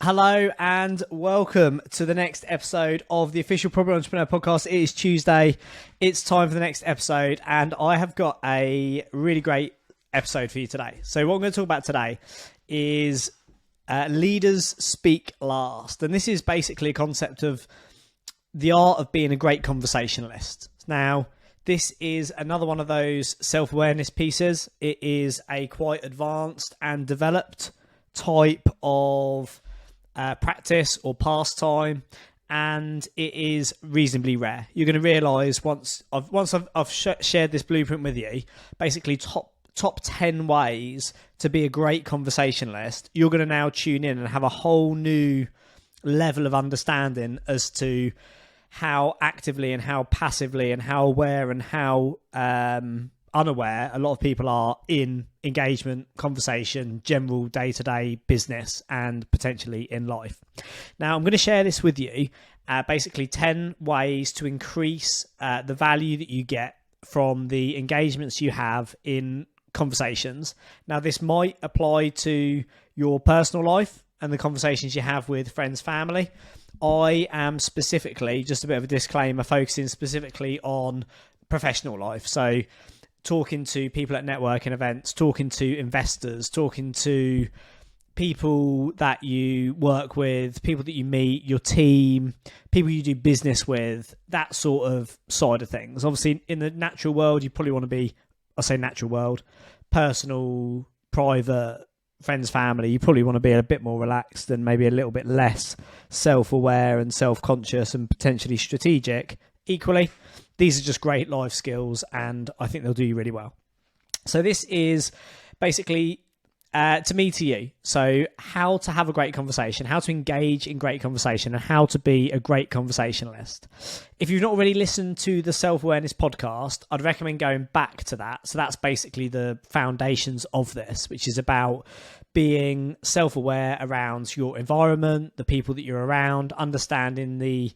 Hello and welcome to the next episode of the official Property Entrepreneur podcast. It is Tuesday. It's time for the next episode and I have got a really great episode for you today. So what I'm going to talk about today is leaders speak last. And this is basically a concept of the art of being a great conversationalist. Now, this is another one of those self-awareness pieces. It is a quite advanced and developed type of practice or pastime, and it is reasonably rare. You're going to realise once I've shared this blueprint with you, basically top 10 ways to be a great conversationalist. You're going to now tune in and have a whole new level of understanding as to how actively and how passively and how aware and how unaware a lot of people are in engagement, conversation, general day-to-day business, and potentially in life. Now, I'm going to share this with you, basically 10 ways to increase the value that you get from the engagements you have in conversations. Now, this might apply to your personal life and the conversations you have with friends, family. I am specifically, just a bit of a disclaimer, focusing specifically on professional life. So talking to people at networking events, talking to investors, talking to people that you work with, people that you meet, your team, people you do business with, that sort of side of things. Obviously, in the natural world, you probably want to be, I say natural world, personal, private, friends, family, you probably want to be a bit more relaxed and maybe a little bit less self-aware and self-conscious and potentially strategic. Equally, these are just great life skills and I think they'll do you really well. So this is basically to me, to you. So how to have a great conversation, how to engage in great conversation, and how to be a great conversationalist. If you've not already listened to the Self-Awareness podcast, I'd recommend going back to that. So that's basically the foundations of this, which is about being self-aware around your environment, the people that you're around, understanding the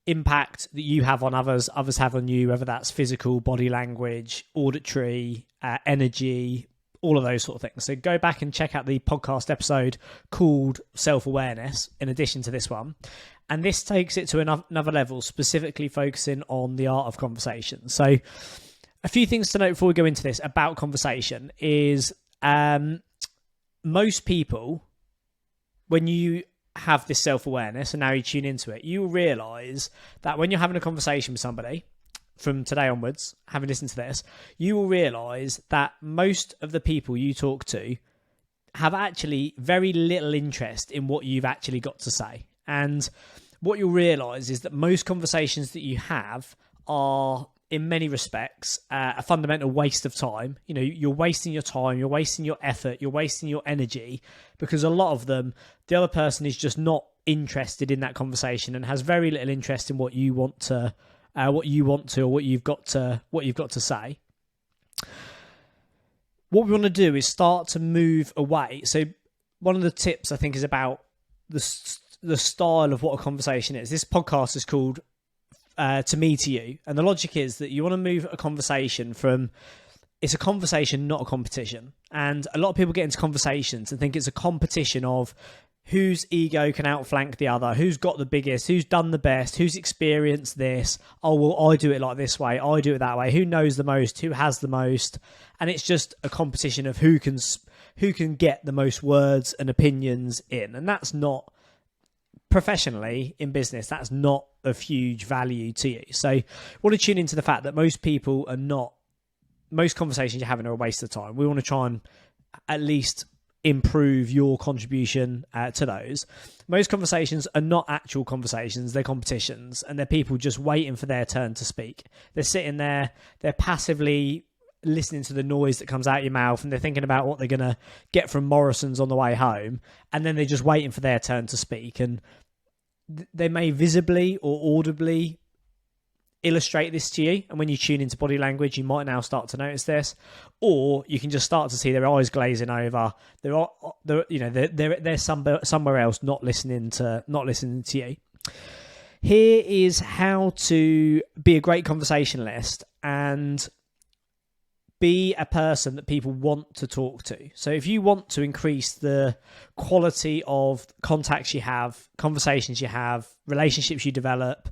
impact that you have on others have on you, whether that's physical, body language, auditory, energy, all of those sort of things. So go back and check out the podcast episode called Self-Awareness in addition to this one. And this takes it to another level, specifically focusing on the art of conversation. So a few things to note before we go into this about conversation is most people, when you have this self-awareness and now you tune into it, you will realise that when you're having a conversation with somebody, from today onwards, having listened to this, you will realise that most of the people you talk to have actually very little interest in what you've actually got to say. And what you'll realise is that most conversations that you have are, in many respects, a fundamental waste of time. You know, you're wasting your time, you're wasting your effort, you're wasting your energy, because a lot of them, the other person is just not interested in that conversation and has very little interest in what you want to or what you've got to say. What we want to do is start to move away. So one of the tips I think is about the style of what a conversation is. This podcast is called To Me to You, and the logic is that you want to move a conversation from, it's a conversation, not a competition. And a lot of people get into conversations and think it's a competition of whose ego can outflank the other, who's got the biggest, who's done the best, who's experienced this. Oh, well, I do it like this way, I do it that way. Who knows the most, who has the most? And it's just a competition of who can get the most words and opinions in. And that's not, professionally in business, that's not of huge value to you. So I want to tune into the fact that most conversations you're having are a waste of time. We want to try and at least improve your contribution to those. Most conversations are not actual conversations, they're competitions, and they're people just waiting for their turn to speak. They're sitting there, they're passively listening to the noise that comes out your mouth, and they're thinking about what they're going to get from Morrison's on the way home, and then they're just waiting for their turn to speak. And they may visibly or audibly illustrate this to you, and when you tune into body language you might now start to notice this, or you can just start to see their eyes glazing over. They're somewhere else, not listening to you. Here is how to be a great conversationalist and be a person that people want to talk to. So if you want to increase the quality of contacts you have, conversations you have, relationships you develop,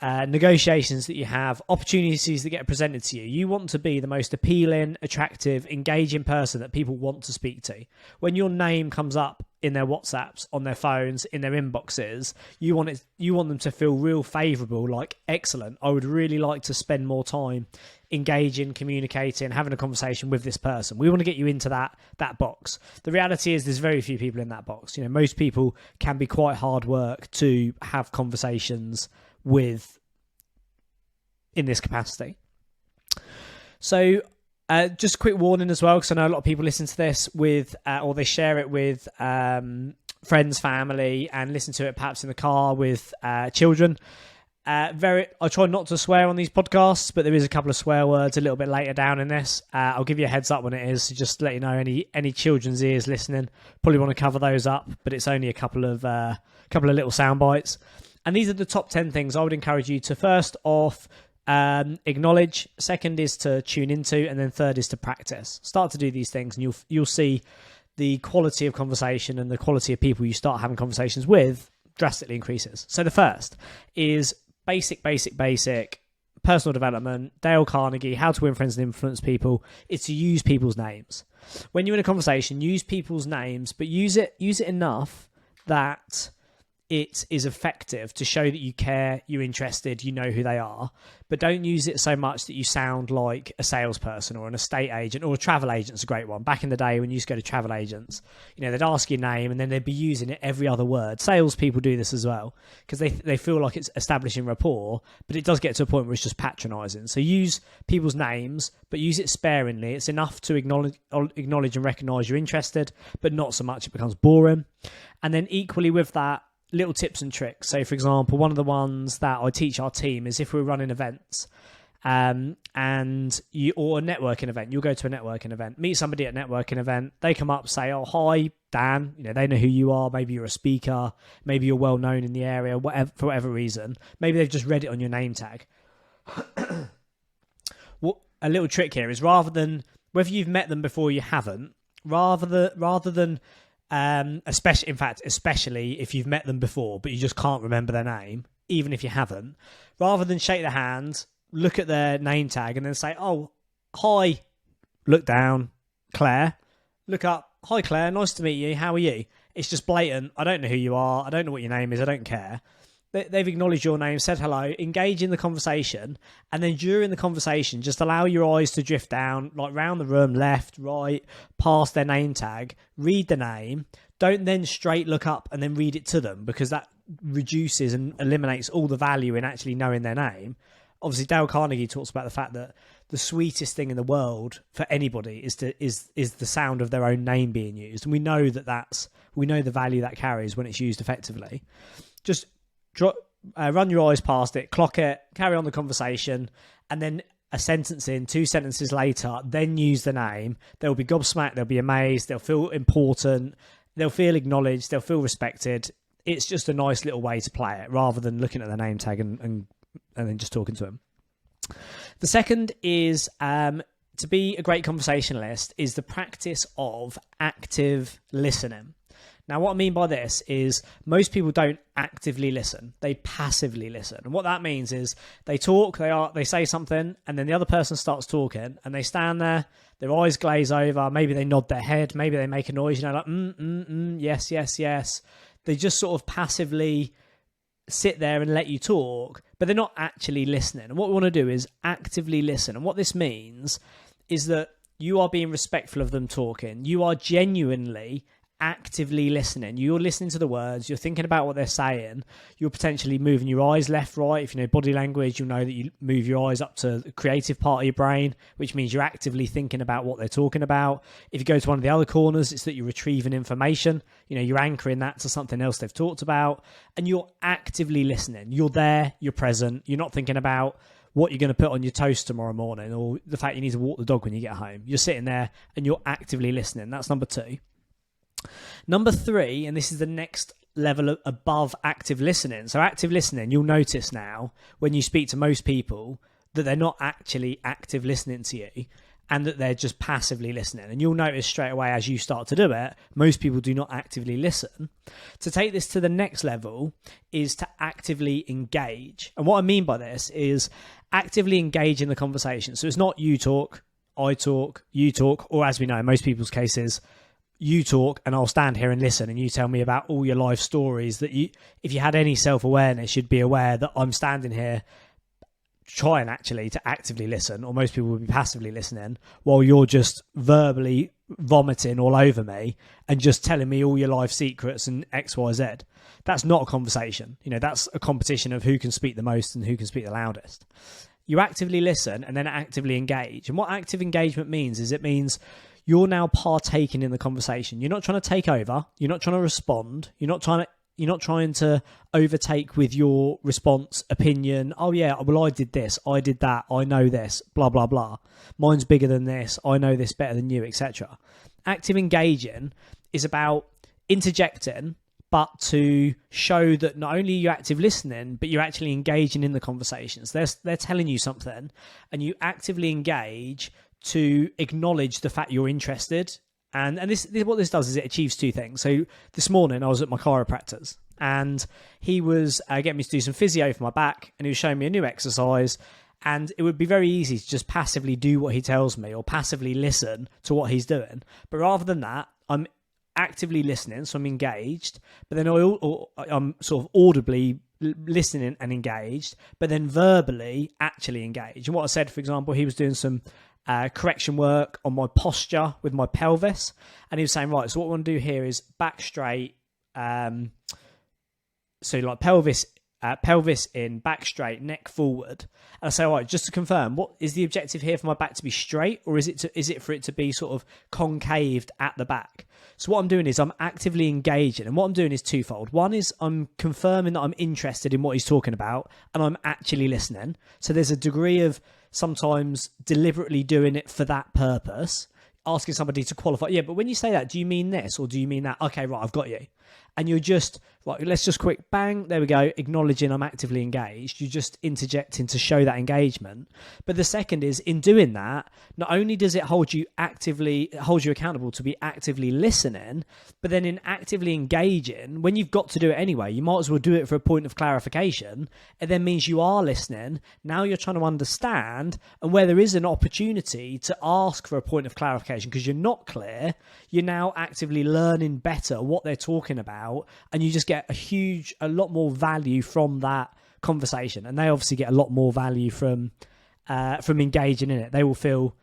negotiations that you have, opportunities that get presented to you, you want to be the most appealing, attractive, engaging person that people want to speak to. When your name comes up in their WhatsApps, on their phones, in their inboxes, you want them to feel real favourable, like, excellent, I would really like to spend more time engaging, communicating, having a conversation with this person. We want to get you into that box. The reality is there's very few people in that box. You know, most people can be quite hard work to have conversations with in this capacity. So just a quick warning as well, because I know a lot of people listen to this with or they share it with friends, family, and listen to it perhaps in the car with children. I try not to swear on these podcasts, but there is a couple of swear words a little bit later down in this. I'll give you a heads up when it is, so just to let you know, any children's ears listening, probably want to cover those up, but it's only a couple of little sound bites. And these are the top 10 things I would encourage you to first off acknowledge, second is to tune into, and then third is to practice. Start to do these things and you'll see the quality of conversation and the quality of people you start having conversations with drastically increases. So the first is basic personal development. Dale Carnegie, How to Win Friends and Influence People. It's to use people's names. When you're in a conversation, use people's names, but use it enough that it is effective to show that you care, you're interested, you know who they are, but don't use it so much that you sound like a salesperson or an estate agent, or a travel agent's a great one. Back in the day when you used to go to travel agents, you know, they'd ask your name and then they'd be using it every other word. Salespeople do this as well because they feel like it's establishing rapport, but it does get to a point where it's just patronizing. So use people's names, but use it sparingly. It's enough to acknowledge and recognize you're interested, but not so much it becomes boring. And then equally with that, little tips and tricks. So, for example, one of the ones that I teach our team is if we're running events or a networking event, you'll go to a networking event, meet somebody at a networking event, they come up, say, oh, hi, Dan, you know, they know who you are, maybe you're a speaker, maybe you're well known in the area, whatever, for whatever reason, maybe they've just read it on your name tag. A little trick here is, rather than, whether you've met them before or you haven't, rather than especially if you've met them before but you just can't remember their name, even if you haven't, rather than shake their hand, look at their name tag and then say, oh, hi, look down, Claire, look up, hi Claire, nice to meet you, how are you? It's just blatant, I don't know who you are, I don't know what your name is, I don't care. They've acknowledged your name, said hello, engage in the conversation, and then during the conversation, just allow your eyes to drift down, like round the room, left, right, past their name tag, read the name. Don't then straight look up and then read it to them, because that reduces and eliminates all the value in actually knowing their name. Obviously, Dale Carnegie talks about the fact that the sweetest thing in the world for anybody is the sound of their own name being used, and we know the value that carries when it's used effectively. Just run your eyes past it, clock it, carry on the conversation, and then a sentence in, 2 sentences later, then use the name. They'll be gobsmacked, they'll be amazed, they'll feel important, they'll feel acknowledged, they'll feel respected. It's just a nice little way to play it, rather than looking at the name tag and then just talking to them. The second is, to be a great conversationalist, is the practice of active listening. Now, what I mean by this is most people don't actively listen. They passively listen. And what that means is they talk, they say something, and then the other person starts talking, and they stand there, their eyes glaze over, maybe they nod their head, maybe they make a noise, like, yes, yes, yes. They just sort of passively sit there and let you talk, but they're not actually listening. And what we want to do is actively listen. And what this means is that you are being respectful of them talking. You are genuinely actively listening. You're listening to the words, you're thinking about what they're saying, you're potentially moving your eyes left, right. If you know body language, you'll know that you move your eyes up to the creative part of your brain, which means you're actively thinking about what they're talking about. If you go to one of the other corners, it's that you're retrieving information, you know, you're anchoring that to something else they've talked about, and you're actively listening. You're there, you're present, you're not thinking about what you're going to put on your toast tomorrow morning, or the fact you need to walk the dog when you get home. You're sitting there and you're actively listening. That's number 2. Number 3, and this is the next level above active listening. So active listening, you'll notice now when you speak to most people that they're not actually active listening to you. and that they're just passively listening. And you'll notice straight away as you start to do it, most people do not actively listen. To take this to the next level is to actively engage. And what I mean by this is actively engage in the conversation. So it's not you talk, I talk, you talk, or as we know, in most people's cases, you talk and I'll stand here and listen and you tell me about all your life stories that you, if you had any self-awareness, you'd be aware that I'm standing here trying actually to actively listen, or most people would be passively listening while you're just verbally vomiting all over me and just telling me all your life secrets and XYZ. That's not a conversation. That's a competition of who can speak the most and who can speak the loudest. You actively listen and then actively engage. And what active engagement means is it means you're now partaking in the conversation. You're not trying to take over. You're not trying to respond. You're not trying to overtake with your response, opinion. Oh yeah, well I did this, I did that, I know this, blah, blah, blah. Mine's bigger than this, I know this better than you, etc. Active engaging is about interjecting, but to show that not only are you active listening, but you're actually engaging in the conversations. They're telling you something, and you actively engage to acknowledge the fact you're interested. And this what this does is it achieves two things. So this morning I was at my chiropractor's and he was getting me to do some physio for my back, and he was showing me a new exercise, and it would be very easy to just passively do what he tells me or passively listen to what he's doing. But rather than that, I'm actively listening, so I'm engaged, but then I'm sort of audibly listening and engaged, but then verbally actually engaged. And what I said, for example, he was doing some correction work on my posture with my pelvis, and he was saying, right, so what we want to do here is back straight, so like pelvis in, back straight, neck forward. And I say, all right, just to confirm, what is the objective here for my back to be straight, or is it for it to be sort of concaved at the back? So what I'm doing is I'm actively engaging, and what I'm doing is twofold. One is I'm confirming that I'm interested in what he's talking about, and I'm actually listening. So there's a degree of sometimes deliberately doing it for that purpose, asking somebody to qualify. Yeah, but when you say that, do you mean this or do you mean that? Okay, right, I've got you. And you're just, right, let's just quick, bang, there we go, acknowledging I'm actively engaged. You're just interjecting to show that engagement. But the second is, in doing that, not only does it hold you accountable to be actively listening, but then in actively engaging, when you've got to do it anyway, you might as well do it for a point of clarification. It then means you are listening. Now you're trying to understand, and where there is an opportunity to ask for a point of clarification because you're not clear, you're now actively learning better what they're talking about, and you just get a lot more value from that conversation. And they obviously get a lot more value from engaging in it. They will feel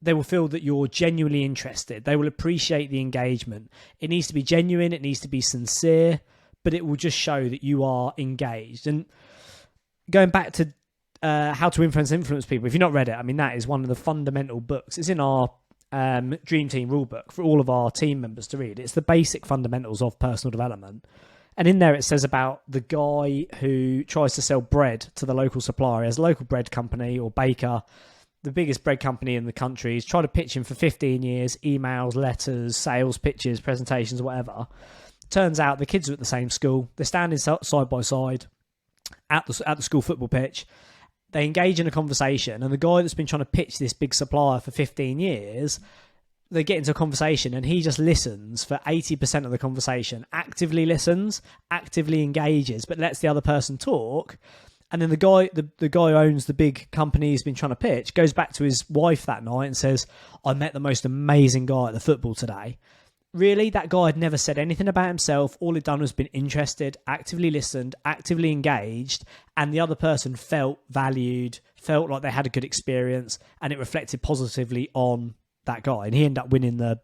that you're genuinely interested. They will appreciate the engagement. It needs to be genuine, it needs to be sincere, but it will just show that you are engaged. And going back to How to Influence People, if you've not read it, I mean, that is one of the fundamental books. It's in our Dream Team rulebook for all of our team members to read. It's the basic fundamentals of personal development. And in there it says about the guy who tries to sell bread to the local supplier. He has a local bread company or baker, the biggest bread company in the country. He's tried to pitch him for 15 years, emails, letters, sales pitches, presentations, whatever. Turns out the kids are at the same school. They're standing side by side at the school football pitch. They engage in a conversation, and the guy that's been trying to pitch this big supplier for 15 years, they get into a conversation and he just listens for 80% of the conversation, actively listens, actively engages, but lets the other person talk. And then the guy who owns the big company he's been trying to pitch goes back to his wife that night and says, I met the most amazing guy at the football today. Really, that guy had never said anything about himself. All he'd done was been interested, actively listened, actively engaged, and the other person felt valued, felt like they had a good experience, and it reflected positively on that guy. And he ended up winning the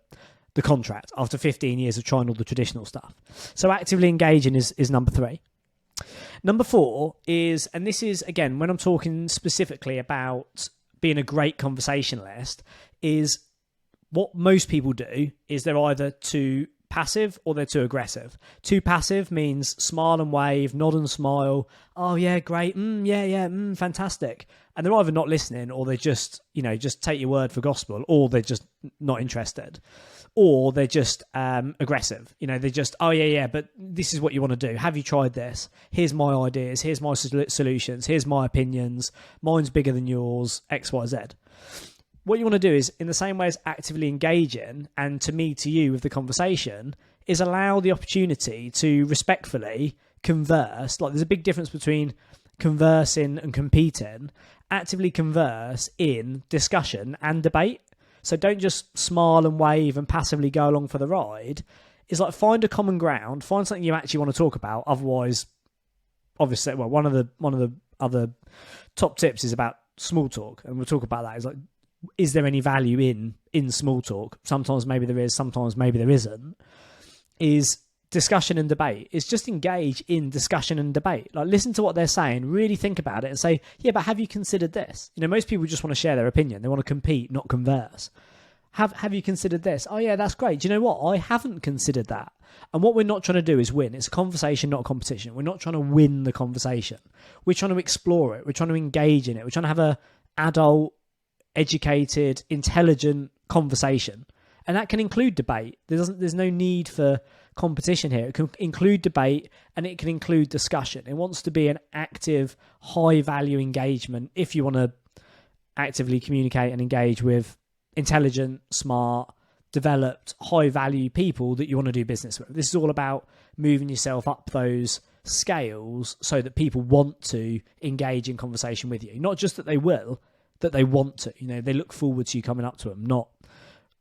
contract after 15 years of trying all the traditional stuff. So actively engaging is number 3. Number 4 is, and this is, again, when I'm talking specifically about being a great conversationalist, is what most people do is they're either too passive or they're too aggressive. Too passive means smile and wave, nod and smile. Oh yeah, great. Fantastic. And they're either not listening, or they just take your word for gospel, or they're just not interested, or they're just aggressive. They're just, oh yeah, but this is what you want to do. Have you tried this? Here's my ideas. Here's my solutions. Here's my opinions. Mine's bigger than yours. XYZ. what you want to do is, in the same way as actively engaging, and to me, to you with the conversation, is allow the opportunity to respectfully converse. Like, there's a big difference between conversing and competing. Actively converse in discussion and debate. So don't just smile and wave and passively go along for the ride. It's like, find a common ground, find something you actually want to talk about. Otherwise, obviously, well, one of the other top tips is about small talk, and we'll talk about that. Is like, is there any value in small talk? Sometimes maybe there is, sometimes maybe there isn't. Is discussion and debate. Is just engage in discussion and debate. Like, listen to what they're saying, really think about it, and say, yeah, but have you considered this? You know, most people just want to share their opinion. They want to compete, not converse. Have you considered this? Oh yeah, that's great. Do you know what? I haven't considered that. And what we're not trying to do is win. It's a conversation, not a competition. We're not trying to win the conversation. We're trying to explore it. We're trying to engage in it. We're trying to have a adult, educated, intelligent conversation. And that can include debate. There's no need for competition here. It can include debate, and it can include discussion. It wants to be an active, high-value engagement if you want to actively communicate and engage with intelligent, smart, developed, high-value people that you want to do business with. This is all about moving yourself up those scales so that people want to engage in conversation with you. Not just that they will, that they want to. You know, they look forward to you coming up to them, not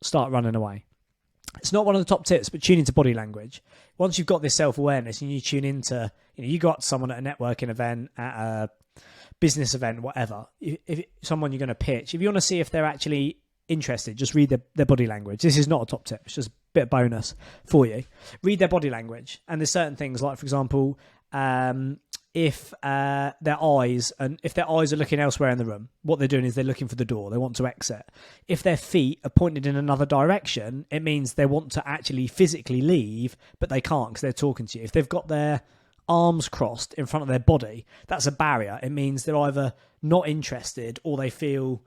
start running away. It's not one of the top tips, but tune into body language. Once you've got this self-awareness and you tune into, you know, you got someone at a networking event, at a business event, whatever, if someone you're going to pitch, if you want to see if they're actually interested, just read their body language. This is not a top tip. It's just a bit of bonus for you. Read their body language. And there's certain things like, for example, if their eyes are looking elsewhere in the room, what they're doing is they're looking for the door. They want to exit. If their feet are pointed in another direction, it means they want to actually physically leave, but they can't because they're talking to you. If they've got their arms crossed in front of their body, that's a barrier. It means they're either not interested or they feel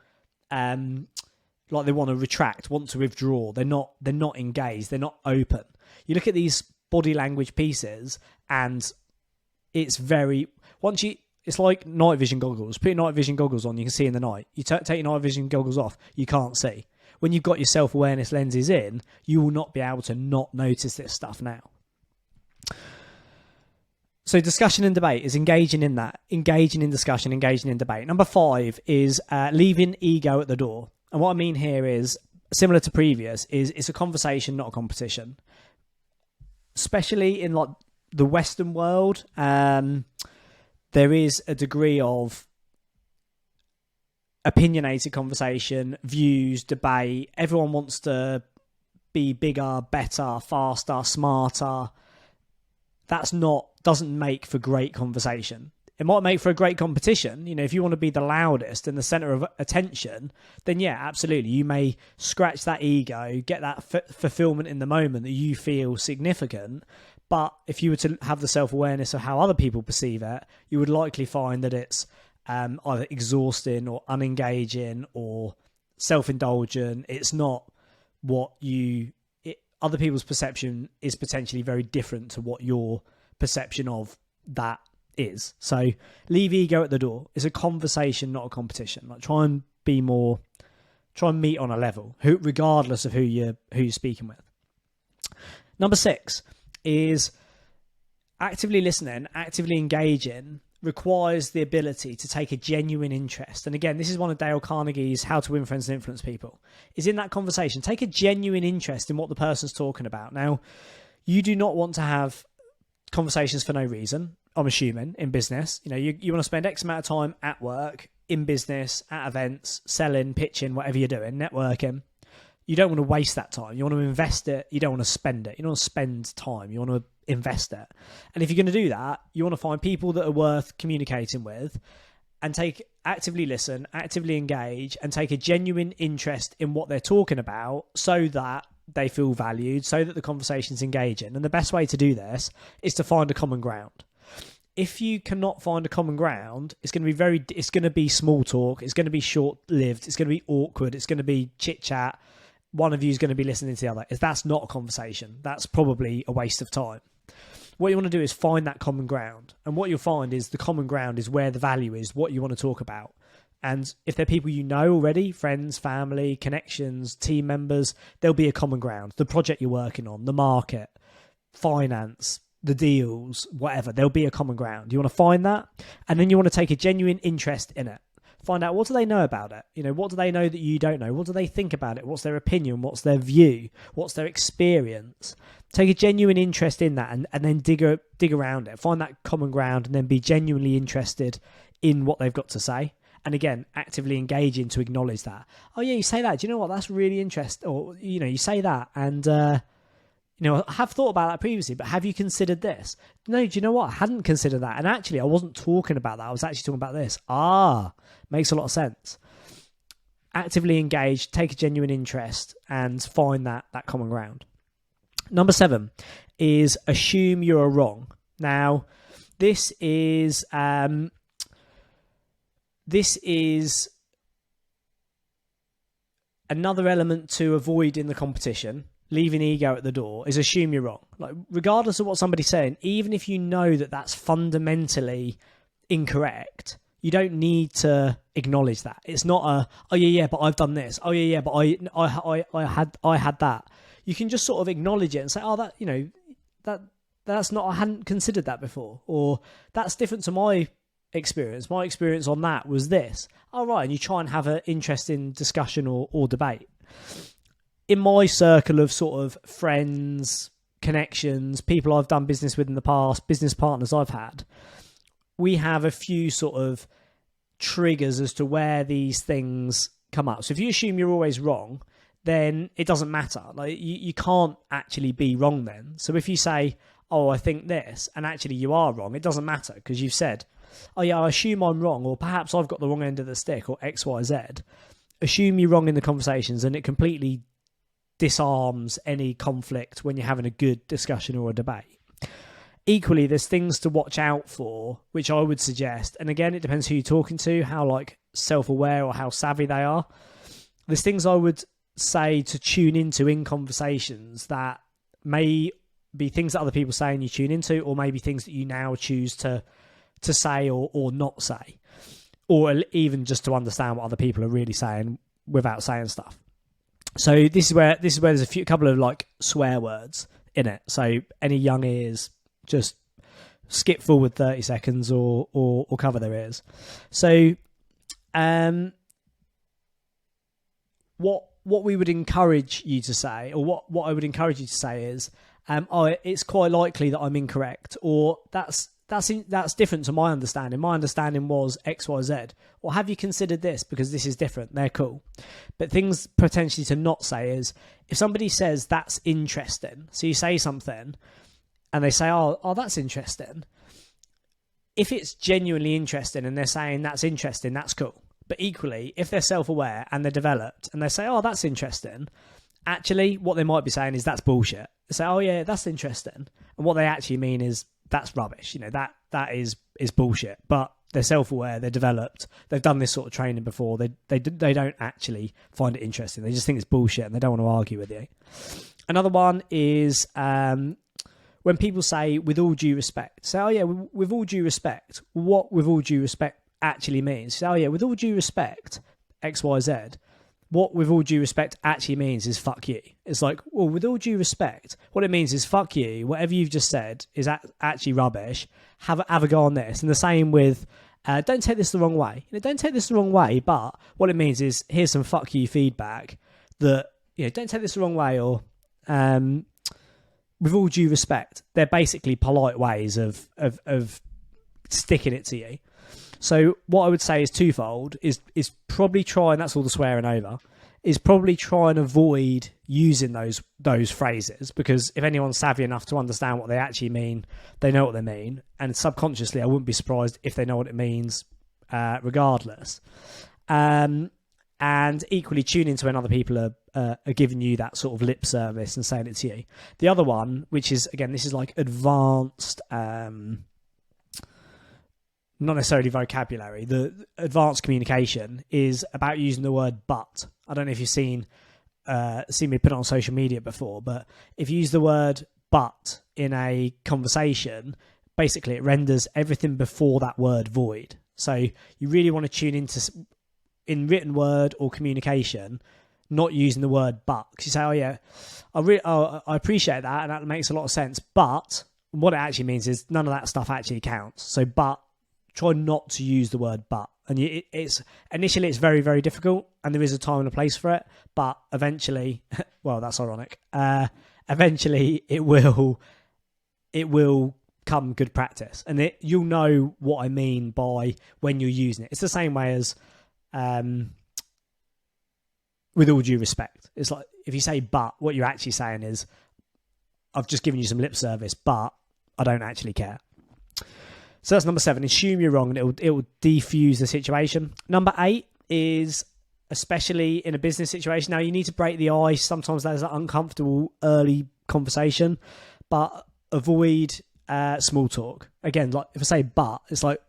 like they want to retract, want to withdraw. They're not engaged. They're not open. You look at these body language pieces, and it's like night vision goggles. Put your night vision goggles on, you can see in the night. You take your night vision goggles off, you can't see. When you've got your self-awareness lenses in, you will not be able to not notice this stuff now. So discussion and debate is engaging in that, engaging in discussion, engaging in debate. Number 5 is leaving ego at the door. And what I mean here is, similar to previous, is it's a conversation, not a competition. Especially in like the Western world, there is a degree of opinionated conversation, views, debate. Everyone wants to be bigger, better, faster, smarter. Doesn't make for great conversation. It might make for a great competition. You know, if you want to be the loudest and the center of attention, then yeah, absolutely. You may scratch that ego, get that fulfillment in the moment that you feel significant. But if you were to have the self-awareness of how other people perceive it, you would likely find that it's either exhausting or unengaging or self-indulgent. It's not other people's perception is potentially very different to what your perception of that is. So leave ego at the door. It's a conversation, not a competition. Like, try and meet on a level, regardless of who you're speaking with. Number 6 is actively listening, actively engaging requires the ability to take a genuine interest. And again, this is one of Dale Carnegie's How to Win Friends and Influence People, is in that conversation. Take a genuine interest in what the person's talking about. Now, you do not want to have conversations for no reason, I'm assuming, in business. You know, you want to spend X amount of time at work, in business, at events, selling, pitching, whatever you're doing, networking. You don't want to waste that time. You want to invest it. You don't want to spend it. You don't want to spend time. You want to invest it. And if you're going to do that, you want to find people that are worth communicating with and actively listen, actively engage, and take a genuine interest in what they're talking about so that they feel valued, so that the conversation's engaging. And the best way to do this is to find a common ground. If you cannot find a common ground, it's going to be small talk. It's going to be short-lived. It's going to be awkward. It's going to be chit-chat. One of you is going to be listening to the other. If that's not a conversation, that's probably a waste of time. What you want to do is find that common ground. And what you'll find is the common ground is where the value is, what you want to talk about. And if they're people you know already, friends, family, connections, team members, there'll be a common ground. The project you're working on, the market, finance, the deals, whatever, there'll be a common ground. You want to find that, and then you want to take a genuine interest in it. Find out, what do they know about it? What do they know that you don't know? What do they think about it? What's their opinion? What's their view? What's their experience? Take a genuine interest in that, and then dig around it. Find that common ground, and then be genuinely interested in what they've got to say. And again, actively engaging to acknowledge that. Oh yeah, you say that. Do you know what? That's really interesting. Or, you say that, and I have thought about that previously, but have you considered this? No, do you know what? I hadn't considered that. And actually, I wasn't talking about that. I was actually talking about this. Makes a lot of sense. Actively engage, take a genuine interest, and find that common ground. Number 7 is assume you're wrong. Now, this is another element to avoid in the competition. Leaving ego at the door is assume you're wrong. Like, regardless of what somebody's saying, even if you know that that's fundamentally incorrect, you don't need to acknowledge that. It's not but I've done this. But I had that. You can just sort of acknowledge it and say, that's not, I hadn't considered that before, or that's different to my experience. My experience on that was this. And you try and have an interesting discussion or debate. In my circle of sort of friends, connections, people I've done business with in the past, business partners I've had, we have a few sort of triggers as to where these things come up. So if you assume you're always wrong, then it doesn't matter. Like, you can't actually be wrong then. So if you say, I think this, and actually you are wrong, it doesn't matter, because you've said, I assume I'm wrong, or perhaps I've got the wrong end of the stick, or X, Y, Z. Assume you're wrong in the conversations, and it completely disarms any conflict when you're having a good discussion or a debate. Equally, there's things to watch out for, which I would suggest, and again, it depends who you're talking to, how self-aware or how savvy they are. There's things I would say to tune into in conversations that may be things that other people say and you tune into, or maybe things that you now choose to say or not say, or even just to understand what other people are really saying without saying stuff. So this is where there's a couple of swear words in it. So any young ears, just skip forward 30 seconds or cover their ears. So what we would encourage you to say, or what I would encourage you to say is, it's quite likely that I'm incorrect, or that's different to my understanding. My understanding was X, Y, Z. Or have you considered this, because this is different? They're cool. But things potentially to not say is, if somebody says that's interesting, so you say something and they say, oh, that's interesting. If it's genuinely interesting and they're saying that's interesting, that's cool. But equally, if they're self-aware and they're developed and they say, oh, that's interesting, actually what they might be saying is that's bullshit. They say, oh yeah, that's interesting. And what they actually mean is that's rubbish. That is bullshit. But they're self-aware, they're developed, they've done this sort of training before. They don't actually find it interesting. They just think it's bullshit and they don't want to argue with you. Another one is when people say, with all due respect. Say, oh yeah, with all due respect. What with all due respect actually means? Say, oh yeah, with all due respect, X, Y, Z. What with all due respect actually means is fuck you. It's like, well, with all due respect, what it means is fuck you. Whatever you've just said is actually rubbish. Have a go on this. And the same with, don't take this the wrong way. Don't take this the wrong way, but what it means is, here's some fuck you feedback that, don't take this the wrong way, or with all due respect. They're basically polite ways of sticking it to you. So what I would say is twofold, is probably try, and that's all the swearing over, is probably try and avoid using those phrases, because if anyone's savvy enough to understand what they actually mean, they know what they mean. And subconsciously, I wouldn't be surprised if they know what it means regardless. And equally tune into when other people are giving you that sort of lip service and saying it to you. The other one, which is, again, this is like advanced... not necessarily vocabulary. The advanced communication is about using the word but. I don't know if you've seen me put it on social media before, but if you use the word but in a conversation, basically it renders everything before that word void. So you really want to tune into in written word or communication, not using the word but. Because you say, oh yeah, I appreciate that, and that makes a lot of sense. But what it actually means is none of that stuff actually counts. So but, try not to use the word but. And it's initially it's very, very difficult, and there is a time and a place for it. But eventually, well, that's ironic. Eventually, it will come good practice, and you'll know what I mean by when you're using it. It's the same way as, with all due respect, it's like if you say but, what you're actually saying is, I've just given you some lip service, but I don't actually care. So that's number 7. Assume you're wrong, and it will defuse the situation. Number 8 is, especially in a business situation. Now, you need to break the ice. Sometimes there's an uncomfortable early conversation, but avoid small talk. Again, like if I say but, it's like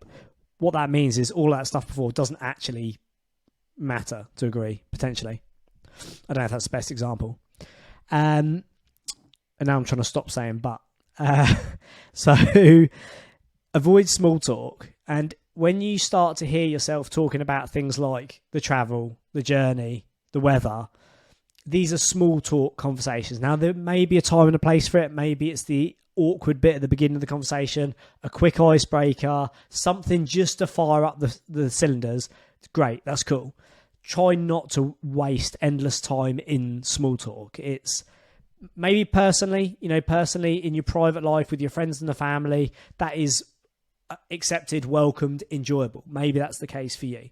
what that means is all that stuff before doesn't actually matter to agree, potentially. I don't know if that's the best example. And now I'm trying to stop saying but. So avoid small talk. And when you start to hear yourself talking about things like the travel, the journey, the weather, these are small talk conversations. Now, there may be a time and a place for it. Maybe it's the awkward bit at the beginning of the conversation, a quick icebreaker, something just to fire up the cylinders. Great, that's cool. Try not to waste endless time in small talk. It's maybe personally in your private life with your friends and the family, that is accepted, welcomed, enjoyable. Maybe that's the case for you.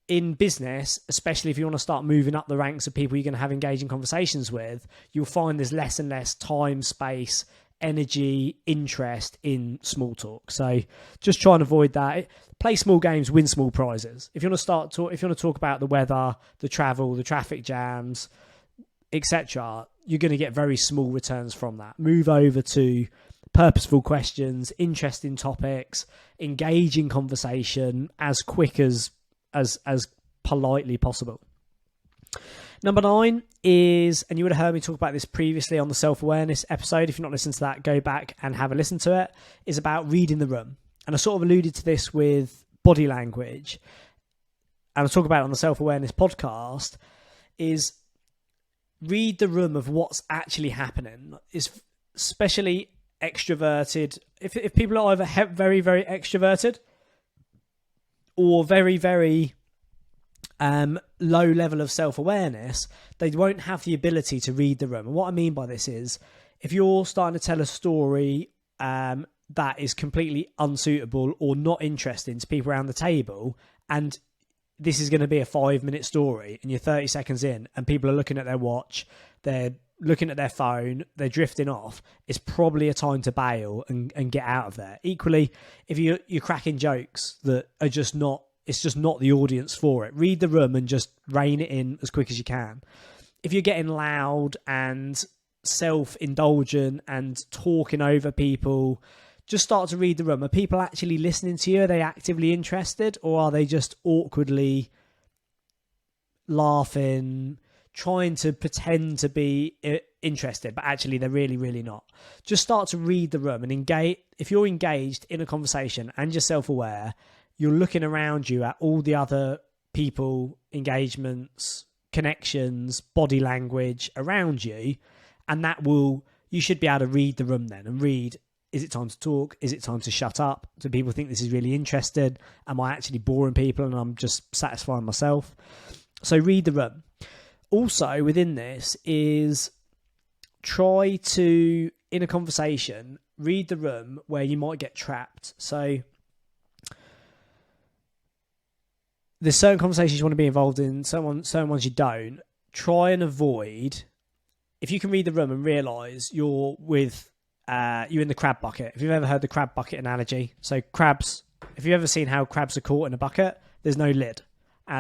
In business, especially if you want to start moving up the ranks of people you're going to have engaging conversations with, you'll find there's less and less time, space, energy, interest in small talk. So just try and avoid that. Play small games, win small prizes. If you want to talk about the weather, the travel, the traffic jams, etc., you're going to get very small returns from that. Move over to purposeful questions, interesting topics, engaging conversation as quick as politely possible. Number 9 is, and you would have heard me talk about this previously on the self-awareness episode. If you're not listening to that, go back and have a listen to it. Is about reading the room. And I sort of alluded to this with body language, and I talk about it on the self-awareness podcast, is read the room of what's actually happening. Is especially extroverted. If people are either very, very extroverted or very, very low level of self-awareness, they won't have the ability to read the room. And what I mean by this is, if you're starting to tell a story that is completely unsuitable or not interesting to people around the table, and this is going to be a 5-minute story and you're 30 seconds in and people are looking at their watch, they're looking at their phone, they're drifting off, it's probably a time to bail and get out of there. Equally, if you're cracking jokes that are just not, it's just not the audience for it, read the room and just rein it in as quick as you can. If you're getting loud and self-indulgent and talking over people, just start to read the room. Are people actually listening to you? Are they actively interested, or are they just awkwardly laughing, trying to pretend to be interested, but actually they're really, really not? Just start to read the room and engage. If you're engaged in a conversation and you're self-aware, you're looking around you at all the other people, engagements, connections, body language around you, and you should be able to read the room then and read, is it time to talk? Is it time to shut up? Do people think this is really interested? Am I actually boring people and I'm just satisfying myself? So read the room. Also within this is try to, in a conversation, read the room where you might get trapped. So there's certain conversations you want to be involved in, certain ones you don't. Try and avoid, if you can read the room and realise you're in the crab bucket. If you've ever heard the crab bucket analogy. So crabs, if you've ever seen how crabs are caught in a bucket, there's no lid.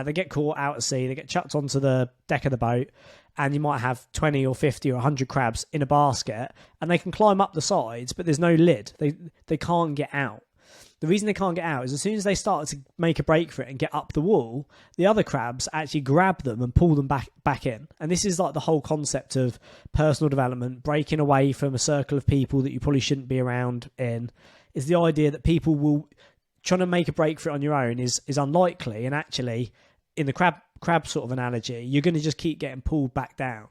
They get caught out at sea, they get chucked onto the deck of the boat, and you might have 20 or 50 or 100 crabs in a basket, and they can climb up the sides, but there's no lid. They can't get out. The reason they can't get out is as soon as they start to make a break for it and get up the wall, the other crabs actually grab them and pull them back in. And this is like the whole concept of personal development, breaking away from a circle of people that you probably shouldn't be around in, is the idea that people will, trying to make a break for it on your own is unlikely. And actually, in the crab sort of analogy, you're going to just keep getting pulled back down.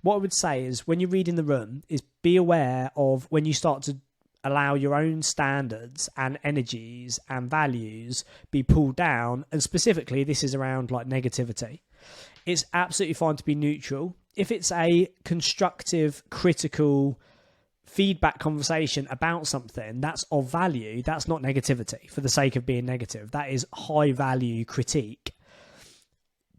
What I would say is when you're reading the room is be aware of when you start to allow your own standards and energies and values be pulled down. And specifically, this is around like negativity. It's absolutely fine to be neutral. If it's a constructive, critical feedback conversation about something that's of value, that's not negativity for the sake of being negative. That is high value critique.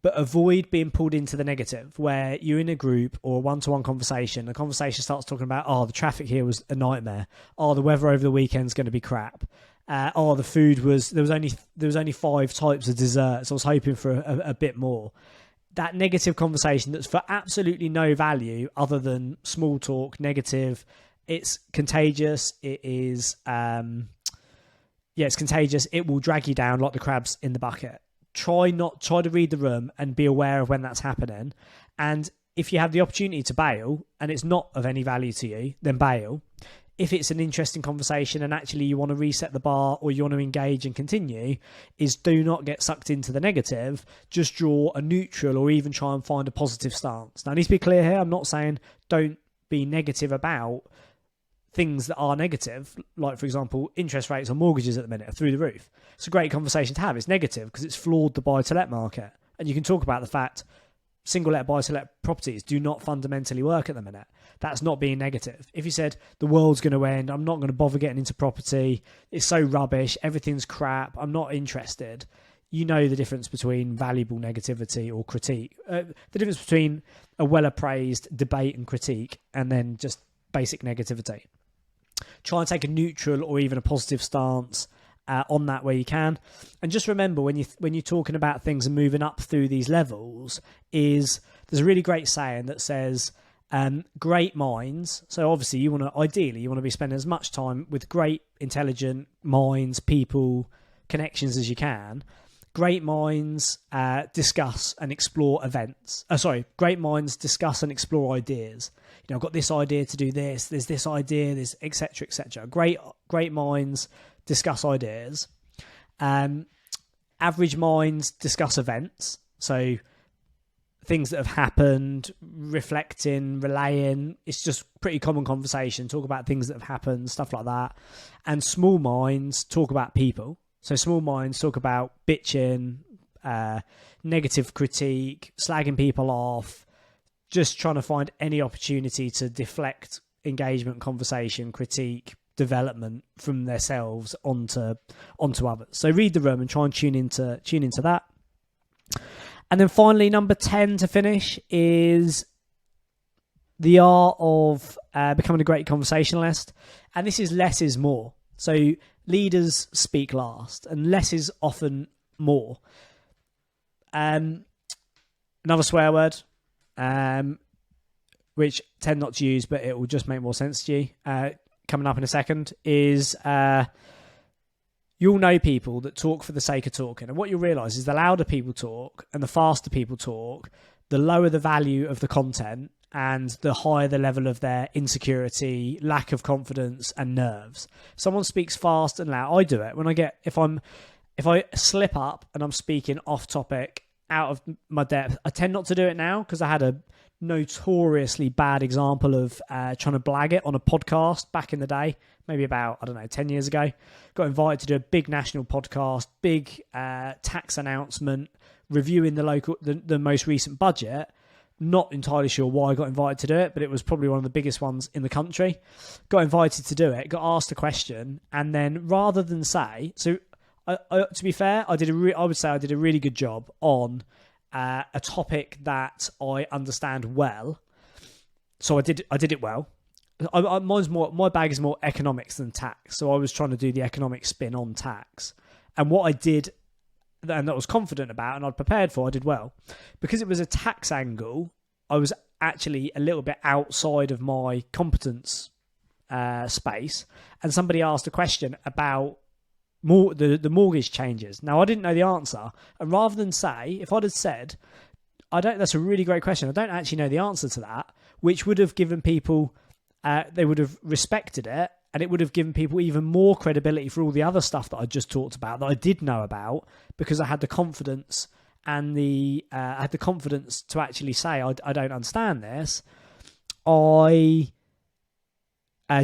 But avoid being pulled into the negative where you're in a group or a one-to-one conversation. The conversation starts talking about, oh, the traffic here was a nightmare. Oh, the weather over the weekend's going to be crap. Oh, the food was, there was only 5 types of desserts. I was hoping for a bit more. That negative conversation that's for absolutely no value other than small talk, negative. It's contagious. It is, it's contagious. It will drag you down like the crabs in the bucket. Try to read the room and be aware of when that's happening. And if you have the opportunity to bail and it's not of any value to you, then bail. If it's an interesting conversation and actually you want to reset the bar or you want to engage and continue, is do not get sucked into the negative. Just draw a neutral or even try and find a positive stance. Now, I need to be clear here. I'm not saying don't be negative about things that are negative, like, for example, interest rates on mortgages at the minute are through the roof. It's a great conversation to have. It's negative because it's flawed the buy-to-let market. And you can talk about the fact single-let buy-to-let properties do not fundamentally work at the minute. That's not being negative. If you said the world's going to end, I'm not going to bother getting into property, it's so rubbish, everything's crap, I'm not interested, you know the difference between valuable negativity or critique. The difference between a well-appraised debate and critique and then just basic negativity. Try and take a neutral or even a positive stance on that where you can. And just remember when you're talking about things and moving up through these levels, there's a really great saying that says great minds. So obviously you want to be spending as much time with great intelligent minds, people, connections as you can. Great minds discuss and explore events. Great minds discuss and explore ideas. You know, I've got this idea to do this. There's this idea. There's etc. etc. Great minds discuss ideas. Average minds discuss events. So things that have happened, reflecting, relaying. It's just pretty common conversation. Talk about things that have happened, stuff like that. And small minds talk about people. So small minds talk about bitching, negative critique, slagging people off, just trying to find any opportunity to deflect engagement, conversation, critique, development from themselves onto others. So read the room and try and tune into that. And then finally, number 10 to finish is the art of becoming a great conversationalist. And this is less is more. So leaders speak last, and less is often more. Another swear word, which I tend not to use, but it will just make more sense to you, coming up in a second, is you'll know people that talk for the sake of talking. And what you'll realise is the louder people talk and the faster people talk, the lower the value of the content and the higher the level of their insecurity, lack of confidence and nerves. Someone speaks fast and loud. I do it when if I slip up and I'm speaking off topic, out of my depth. I tend not to do it now because I had a notoriously bad example of trying to blag it on a podcast back in the day, maybe about, 10 years ago. Got invited to do a big national podcast, big tax announcement, reviewing the most recent budget. Not entirely sure why I got invited to do it, but it was probably one of the biggest ones in the country. Got invited to do it, got asked a question, and then rather than say, to be fair, I would say I did a really good job on a topic that I understand well. So I did it well. My bag is more economics than tax, so I was trying to do the economic spin on tax. And what I did, and that I was confident about and I'd prepared for, I did well. Because it was a tax angle, I was actually a little bit outside of my competence space, and somebody asked a question about the mortgage changes. Now, I didn't know the answer, and rather than say, if I'd have said, that's a really great question, I don't actually know the answer to that, which would have given people, they would have respected it, and it would have given people even more credibility for all the other stuff that I just talked about, that I did know about, because I had the confidence and I had the confidence to actually say, I don't understand this, I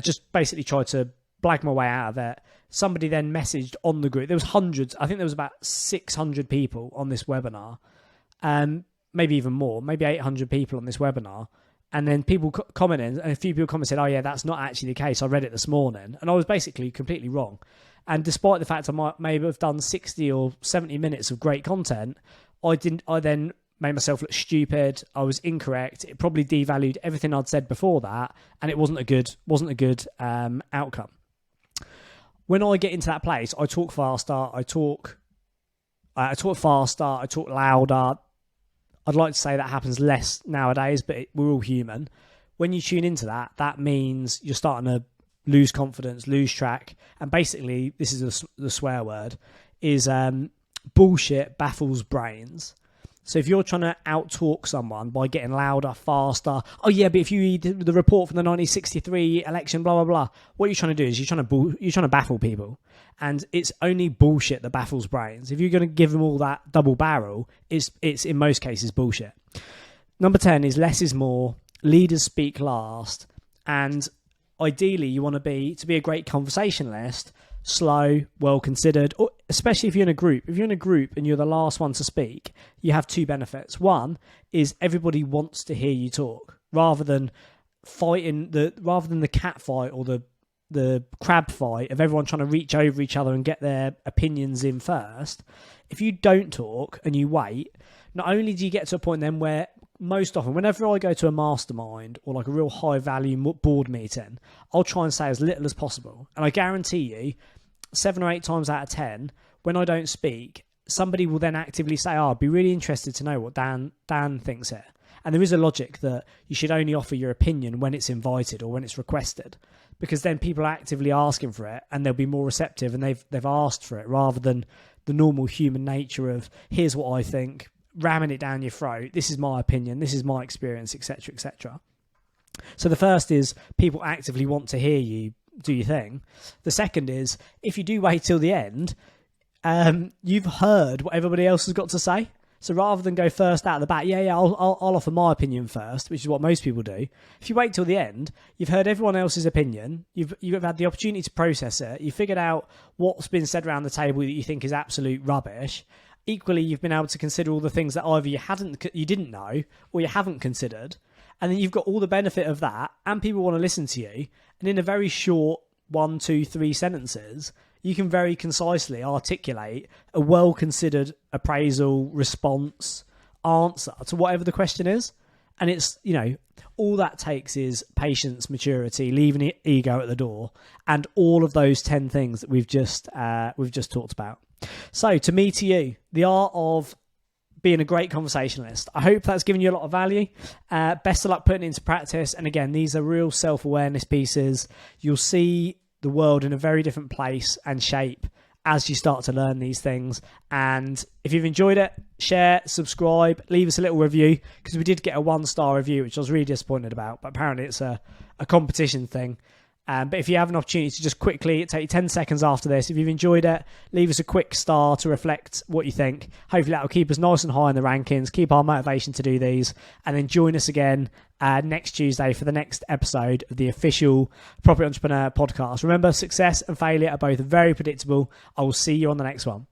just basically tried to blag my way out of it. Somebody then messaged on the group. There was hundreds. I think there was about 600 people on this webinar, maybe even more, maybe 800 people on this webinar. And then people commented, and a few people commented, oh yeah, that's not actually the case. I read it this morning. And I was basically completely wrong. And despite the fact I might maybe have done 60 or 70 minutes of great content, I then made myself look stupid. I was incorrect. It probably devalued everything I'd said before that, and it wasn't a good outcome. When I get into that place, I talk faster. I talk louder. I'd like to say that happens less nowadays, but we're all human. When you tune into that, that means you're starting to lose confidence, lose track, and basically, this is the swear word, is bullshit baffles brains. So if you're trying to out-talk someone by getting louder, faster, oh yeah, but if you read the report from the 1963 election, blah, blah, blah, what you're trying to do is you're trying to baffle people. And it's only bullshit that baffles brains. If you're going to give them all that double barrel, it's in most cases bullshit. Number 10 is less is more, leaders speak last, and ideally you want to be a great conversationalist, slow, well considered, or especially if you're in a group. If you're in a group and you're the last one to speak, you have two benefits. One is everybody wants to hear you talk, rather than the cat fight or the crab fight of everyone trying to reach over each other and get their opinions in first. If you don't talk and you wait, not only do you get to a point then where most often, whenever I go to a mastermind or like a real high value board meeting, I'll try and say as little as possible. And I guarantee you, 7 or 8 times out of 10, when I don't speak, somebody will then actively say, oh, I'd be really interested to know what Dan thinks here. And there is a logic that you should only offer your opinion when it's invited or when it's requested, because then people are actively asking for it and they'll be more receptive and they've asked for it, rather than the normal human nature of, here's what I think, ramming it down your throat, this is my opinion, this is my experience, etc., etc. So the first is people actively want to hear you do your thing. The second is, if you do wait till the end, you've heard what everybody else has got to say. So rather than go first out of the bat, I'll offer my opinion first, which is what most people do. If you wait till the end, you've heard everyone else's opinion, you've had the opportunity to process it, you've figured out what's been said around the table that you think is absolute rubbish. Equally, you've been able to consider all the things that either you didn't know or you haven't considered, and then you've got all the benefit of that, and people want to listen to you. And in a very short 1, 2, 3 sentences, you can very concisely articulate a well-considered appraisal, response, answer to whatever the question is. And it's, all that takes is patience, maturity, leaving ego at the door, and all of those 10 things that we've just talked about. So, to me, to you, the art of being a great conversationalist. I hope that's given you a lot of value. Best of luck putting it into practice. And again, these are real self-awareness pieces. You'll see the world in a very different place and shape as you start to learn these things. And if you've enjoyed it, share, subscribe, leave us a little review, because we did get a 1-star review, which I was really disappointed about, but apparently it's a competition thing. But if you have an opportunity to just quickly, take you 10 seconds after this, if you've enjoyed it, leave us a quick star to reflect what you think. Hopefully that will keep us nice and high in the rankings, keep our motivation to do these, and then join us again next Tuesday for the next episode of the official Property Entrepreneur podcast. Remember, success and failure are both very predictable. I will see you on the next one.